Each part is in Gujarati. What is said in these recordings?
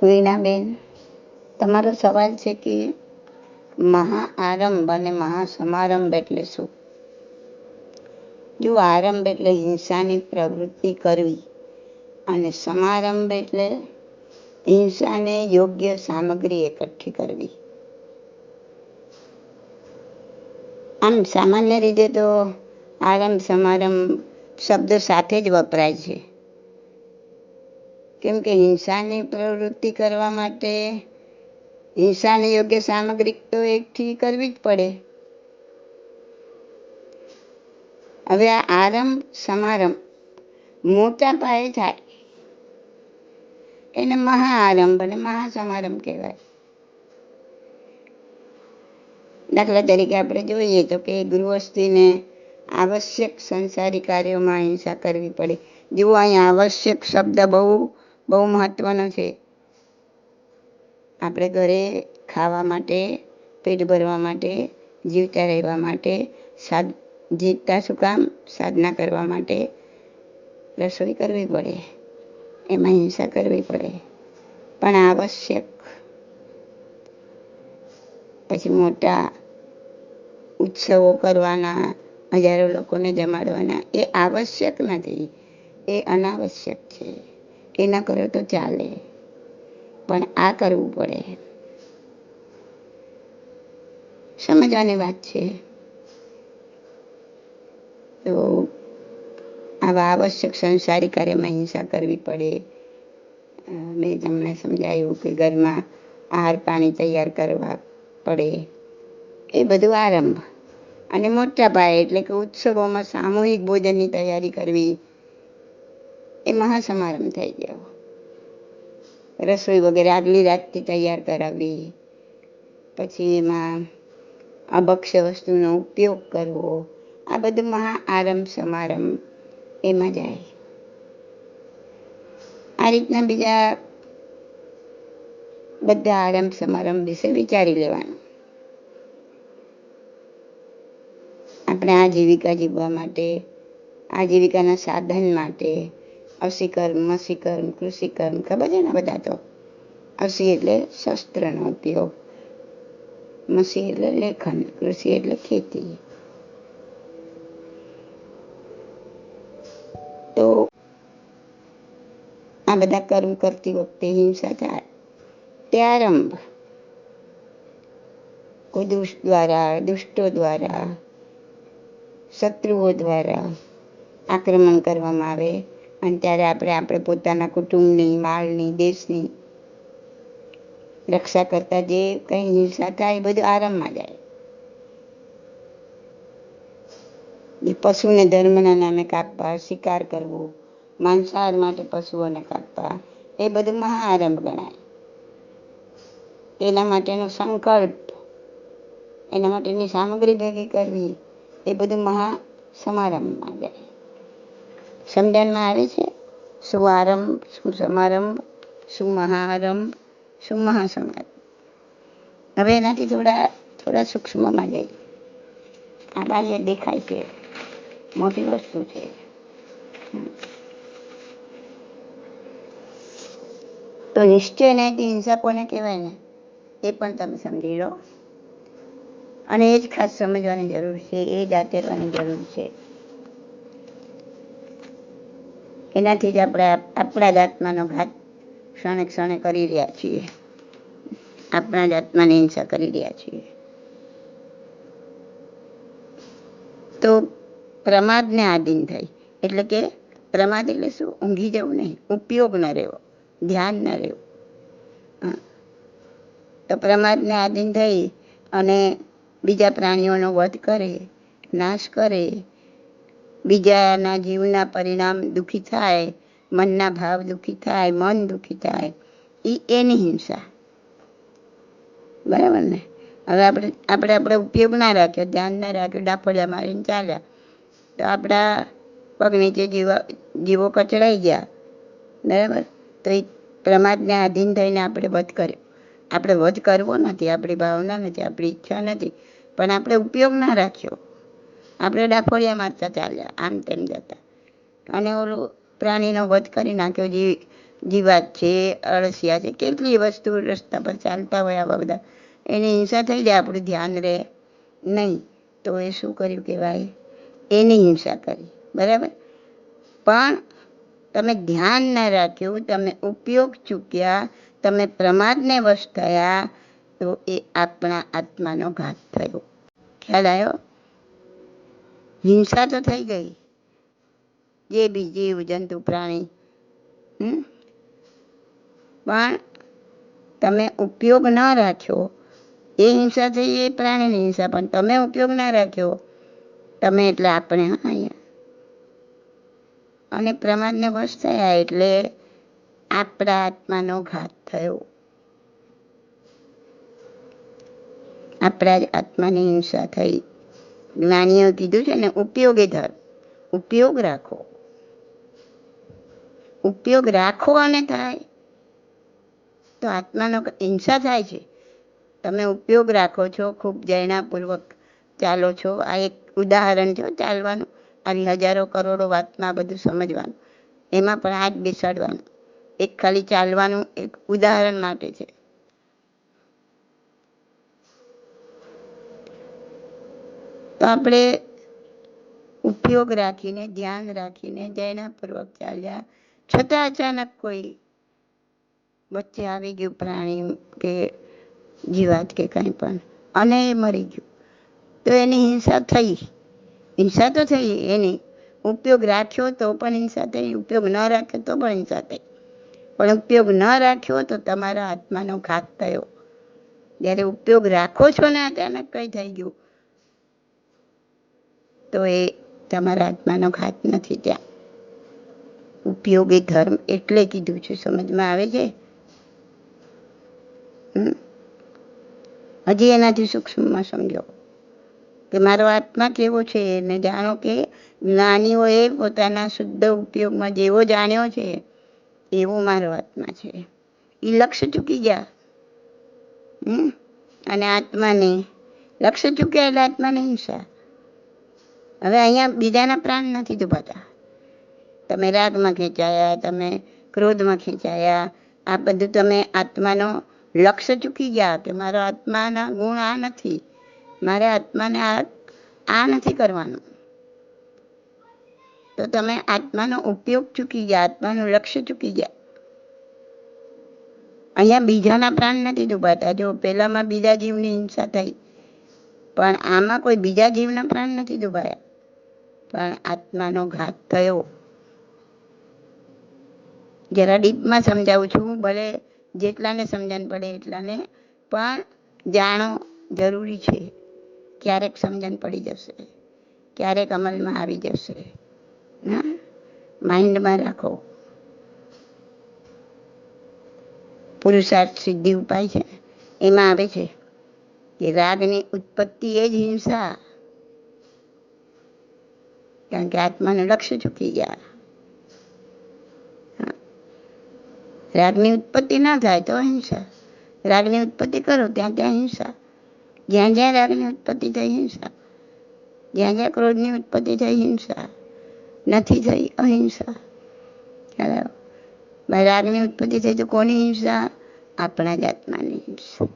વીણાબેન, તમારો સવાલ છે કે મહાઆરંભ અને મહાસમારંભ એટલે શું? જો આરંભ એટલે હિંસાની પ્રવૃત્તિ કરવી અને સમારંભ એટલે હિંસાને યોગ્ય સામગ્રી એકઠી કરવી. આમ સામાન્ય રીતે તો આરંભ સમારંભ શબ્દ સાથે જ વપરાય છે, કેમ કે હિંસાની પ્રવૃત્તિ કરવા માટે હિંસાને યોગ્ય સામગ્રી તો એકઠી કરવી જ પડે. હવે આ આરંભ સમારંભ મોટા પાયે થાય એને મહાઆરંભ અને મહાસમારંભ કહેવાય. દાખલા તરીકે આપણે જોઈએ તો કે ગૃહસ્થીને આવશ્યક સંસારી કાર્યોમાં હિંસા કરવી પડે. જુઓ, અહીંયા આવશ્યક શબ્દ બહુ મહત્વનો છે. આપણે ઘરે ખાવા માટે, પેટ ભરવા માટે, જીવતા રહેવા માટે, જીવતા શું કામ સાધના કરવા માટે રસોઈ કરવી પડે, એમાં હિંસા કરવી પડે, પણ આવશ્યક. પછી મોટા ઉત્સવો કરવાના, હજારો લોકોને જમાડવાના, એ આવશ્યક નથી, એ અનાવશ્યક છે. એ ન કરો તો ચાલે, પણ આ કરવું પડે. સમજવાની વાત છે. તો આવા આવશ્યક સંસારી કાર્યમાં હિંસા કરવી પડે. મેં તમને સમજાયું કે ઘરમાં આહાર પાણી તૈયાર કરવા પડે, એ બધું આરંભ. અને મોટા પાયે એટલે કે ઉત્સવોમાં સામૂહિક ભોજનની તૈયારી કરવી, એ મહાસમારંભ થઈ ગયો. રસોઈ વગેરે આગલી રાતથી તૈયાર કરાવવી, પછી એમાં અભક્ષ્ય વસ્તુનો ઉપયોગ કરવો, આ બધું મહાઆરંભ સમારંભ એમાં જાય. આ રીતના બીજા બધા આરંભ સમારંભ વિશે વિચારી લેવાનું. આપણે આજીવિકા જીવવા માટે, આજીવિકાના સાધન માટે અસીકર્મ, મસીકર્મ, કૃષિકર્મ ખબર છે ને બધા? તો અસી એટલે શસ્ત્રનો ઉપયોગ, મસી એટલે લેખન, કૃષિ એટલે ખેતી. તો આ બધા કર્મ કરતી વખતે હિંસા થાય તે આરંભ. કોઈ દુષ્ટો દ્વારા, શત્રુઓ દ્વારા આક્રમણ કરવામાં આવે અને ત્યારે આપણે પોતાના કુટુંબની, માળની, દેશની રક્ષા કરતા જે કંઈ હિંસા થાય એ બધું આરંભમાં જાય. એ પશુને ધર્મના નામે કાપવા, શિકાર કરવો, માંસાહાર માટે પશુઓને કાપવા, એ બધું મહાઆરંભ ગણાય. એના માટેનો સંકલ્પ, એના માટેની સામગ્રી ભેગી કરવી, એ બધું મહાસમારંભમાં જાય. સમજણમાં આવે છે? શું આરંભ, શું સમારંભ, શું મહાઆરંભ, શું મહાસમારંભ. હવે એનાથી થોડા સૂક્ષ્મમાં જાય. આ બાહ્ય દેખાય છે, મોટી વસ્તુ છે. તો નિશ્ચય નહીં હિંસા કોને કહેવાય ને એ પણ તમે સમજી લો. અને એ જ ખાસ સમજવાની જરૂર છે, એ જ આચરવાની જરૂર છે. એનાથી જ આપણે આપણા જ આત્માનો ઘાત ક્ષણે ક્ષણે કરી રહ્યા છીએ. આપણા જ આત્માની હિંસા કરી રહ્યા છીએ. તો પ્રમાદને આધીન થઈ, એટલે કે પ્રમાદ એટલે શું? ઊંઘી જવું નહીં, ઉપયોગ ન રહેવો, ધ્યાન ન રહેવું. તો પ્રમાદને આધીન થઈ અને બીજા પ્રાણીઓનો વધ કરે, નાશ કરે, બીજાના જીવના પરિણામ દુઃખી થાય, મનના ભાવ દુઃખી થાય, મન દુઃખી થાય, એની હિંસા. બરાબર ને? હવે આપણે ઉપયોગ ના રાખ્યો, ધ્યાન ના રાખ્યું, ડાફોડિયા મારીને ચાલ્યા, તો આપણા પગ નીચે જીવો કચડાઈ ગયા. બરાબર? તો એ પ્રમાદને આધીન થઈને આપણે વધ કર્યો. આપણે વધ કરવો નથી, આપણી ભાવના નથી, આપણી ઈચ્છા નથી, પણ આપણે ઉપયોગ ના રાખ્યો. આપણે ડાફોડિયા મારતા ચાલ્યા, આમ તેમ જતા, અને ઓલું પ્રાણીનો વધ કરી નાખ્યો, જીવાત છે, અળસિયા છે, કેટલી વસ્તુ રસ્તા પર ચાલતા હોય આવા બધા, એની હિંસા થઈ જાય, આપણું ધ્યાન રહે નહીં તો એ શું કર્યું કહેવાય? એની હિંસા કરી. બરાબર. પણ તમે ધ્યાન ના રાખ્યું, તમે ઉપયોગ ચૂક્યા, તમે પ્રમાદને વશ થયા, તો એ આપણા આત્માનો ઘાત થયો. ખ્યાલ આવ્યો? હિંસા તો થઈ ગઈ, જે બી જીવ જંતુ પ્રાણી, પણ તમે ઉપયોગ ન રાખ્યો, એ હિંસા થઈ, એ પ્રાણીની હિંસા, પણ તમે ઉપયોગ ના રાખ્યો, તમે એટલે આપણે અહીંયા, અને પ્રમાદને વશ થયા એટલે આપણા આત્માનો ઘાત થયો. આપણા જ આત્માની હિંસા થઈ. જ્ઞાનીઓ કીધું છે ને, ઉપયોગી ધર્મ, ઉપયોગ રાખો, ઉપયોગ રાખો અને થાય તો આત્માનો હિંસા થાય છે. તમે ઉપયોગ રાખો છો, ખૂબ જૈનાપૂર્વક ચાલો છો. આ એક ઉદાહરણ છે ચાલવાનું. આવી હજારો કરોડો વાતમાં બધું સમજવાનું, એમાં પણ આ જ બેસાડવાનું. એક ખાલી ચાલવાનું એક ઉદાહરણ માટે છે. તો આપણે ઉપયોગ રાખીને, ધ્યાન રાખીને, જૈનાપૂર્વક ચાલ્યા, છતાં અચાનક કોઈ વચ્ચે આવી ગયું પ્રાણી કે જીવાત કે કંઈ પણ, અને એ મરી ગયું, તો એની હિંસા થઈ. હિંસા તો થઈ એની. ઉપયોગ રાખ્યો તો પણ હિંસા થઈ, ઉપયોગ ન રાખ્યો તો પણ હિંસા થઈ. પણ ઉપયોગ ન રાખ્યો તો તમારા આત્માનો ઘાત થયો. જ્યારે ઉપયોગ રાખો છો ને અચાનક કંઈ થઈ ગયું, તો એ તમારા આત્માનો ઘાત નથી. ત્યાં ઉપયોગી ધર્મ એટલે કીધું છે. સમજમાં આવે છે? હજી એનાથી સૂક્ષ્મમાં સમજો કે મારો આત્મા કેવો છે, એને જાણો કે જ્ઞાનીઓએ પોતાના શુદ્ધ ઉપયોગમાં જેવો જાણ્યો છે એવો મારો આત્મા છે. એ લક્ષ્ય ચૂકી ગયા. અને આત્માને લક્ષ્ય ચૂક્યા એટલે આત્માની હિંસા. હવે અહીંયા બીજાના પ્રાણ નથી દુભાતા. તમે રાગમાં ખેંચાયા, તમે ક્રોધમાં ખેંચાયા, આ બધું તમે આત્માનો લક્ષ્ય ચૂકી ગયા કે મારો આત્માના ગુણ આ નથી, મારે આત્માને આ નથી કરવાનું. તો તમે આત્માનો ઉપયોગ ચૂકી ગયા, આત્માનું લક્ષ્ય ચૂકી ગયા. અહીંયા બીજાના પ્રાણ નથી ડૂબાતા. જો પેલામાં બીજા જીવની હિંસા થઈ, પણ આમાં કોઈ બીજા જીવના પ્રાણ નથી ડૂબાયા, પણ આત્માનો ઘાત થયો. જરા ડીપમાં સમજાવું છું, ભલે જેટલાને સમજણ પડે એટલાને, પણ જાણો જરૂરી છે. ક્યારેક સમજણ પડી જશે, ક્યારેક અમલમાં આવી જશે. માઇન્ડમાં રાખો. પુરુષાર્થ સિદ્ધિ ઉપાય છે, એમાં આવે છે કે રાગની ઉત્પત્તિ એ જ હિંસા, કારણ કે આત્માનું લક્ષ્ય ચૂકી ગયા. રાગની ઉત્પત્તિ ના થાય તો હિંસા, રાગની ઉત્પત્તિ કરો ત્યાં ત્યાં હિંસા, જ્યાં જ્યાં રાગની ઉત્પત્તિ થઈ હિંસા, જ્યાં જ્યાં ક્રોધની ઉત્પત્તિ થઈ હિંસા, નથી થઈ અહિંસા. રાગની ઉત્પત્તિ થઈ તો કોની હિંસા? આપણા જ આત્માની હિંસા,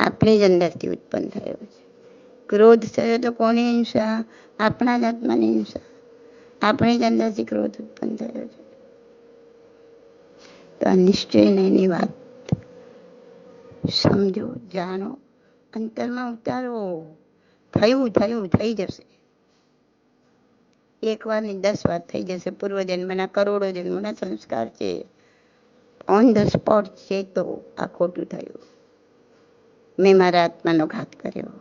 આપણી જ અંદરથી ઉત્પન્ન થયો છે. ક્રોધ થયો તો કોની હિંસા? આપણા જ આત્માની હિંસા, આપણી જ અંદરથી ક્રોધ ઉત્પન્ન થયો છે. તો આ નિશ્ચયને એની વાત સમજો, જાણો, અંતરમાં ઉતારો. થયું થયું થઈ જશે. એક વાર ની 10 વાર થઈ જશે. પૂર્વજન્મના કરોડો જન્મના સંસ્કાર છે. ઓન ધ સ્પોટ છે તો આ ખોટું થયું, મેં મારા આત્માનો ઘાત કર્યો.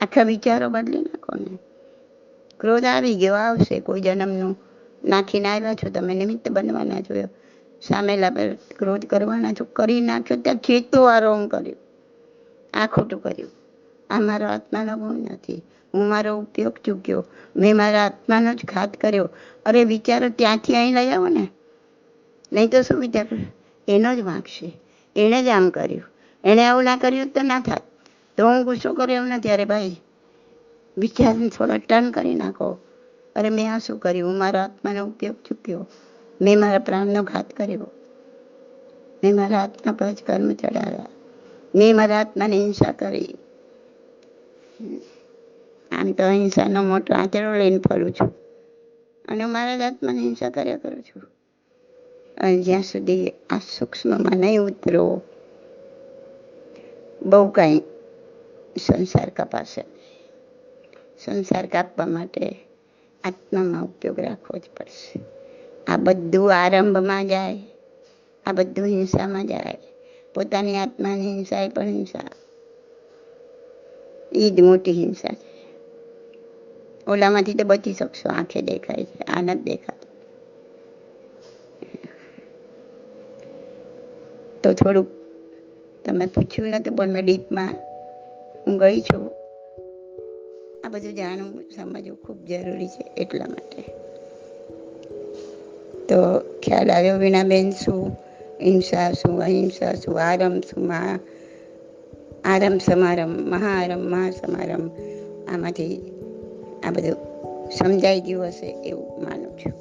આખા વિચારો બદલી નાખો ને. ક્રોધ આવી ગયો, આવશે. કોઈ જન્મનું નાખીને આવ્યા છો, તમે નિમિત્ત બનવાના છો, સામેલા પર ક્રોધ કરવાના છો, કરી નાખ્યો. ત્યાં ચેતો આ રોંગ કર્યું, આ ખોટું કર્યું, આ મારો આત્માનો ગુણ નથી, હું મારો ઉપયોગ ચૂક્યો, મેં મારા આત્માનો જ ઘાત કર્યો. અરે વિચારો ત્યાંથી અહીં લઈ આવો ને. નહીં તો શું વિચાર, એનો જ વાંક છે, એણે જ આમ કર્યું, એણે આવું ના કર્યું તો ના થાત. તો હું ગુસ્સો કર્યો એમ નથી. અરે ભાઈ, વિચારને થોડા ટર્ન કરી નાખો. અરે મેં આ શું કર્યું, હું મારા આત્માનો ઉપયોગ ચૂક્યો, મેં મારા પ્રાણનો ઘાત કર્યો, મેં મારા આત્મા પર જ કર્મ ચડાવ્યા, મેં મારા આત્માને હિંસા કરી. આમ તો અહિંસાનો મોટો આંતરડો લઈને ફરું છું અને મારા જ આત્માને હિંસા કર્યા કરું છું. અને જ્યાં સુધી આ સૂક્ષ્મમાં નહીં ઉતરો, બહુ કાંઈ સંસાર કપાશે. સંસાર કાપવા માટે આત્મામાં ઉપયોગ રાખવો જ પડશે. આ બધું આરંભમાં જાય, આ બધું હિંસામાં જાય. પોતાની આત્માની હિંસા એ પણ હિંસા, એ જ મોટી હિંસા છે. ઓલામાંથી તો બચી શકશો, આંખે દેખાય છે, આ નથી દેખાતું. તો થોડુંક તમે પૂછ્યું નતું પણ મેં ડીપમાં હું ગઈ છું. આ બધું જાણવું સમજવું ખૂબ જરૂરી છે. એટલા માટે તો ખ્યાલ આવ્યો વીણાબેન, શું હિંસા, શું અહિંસા, શું આરંભ, શું આરંભ સમારંભ, મહાઆરંભ મહાસમારંભ, આમાંથી આ બધું સમજાઈ ગયું હશે એવું માનું છું.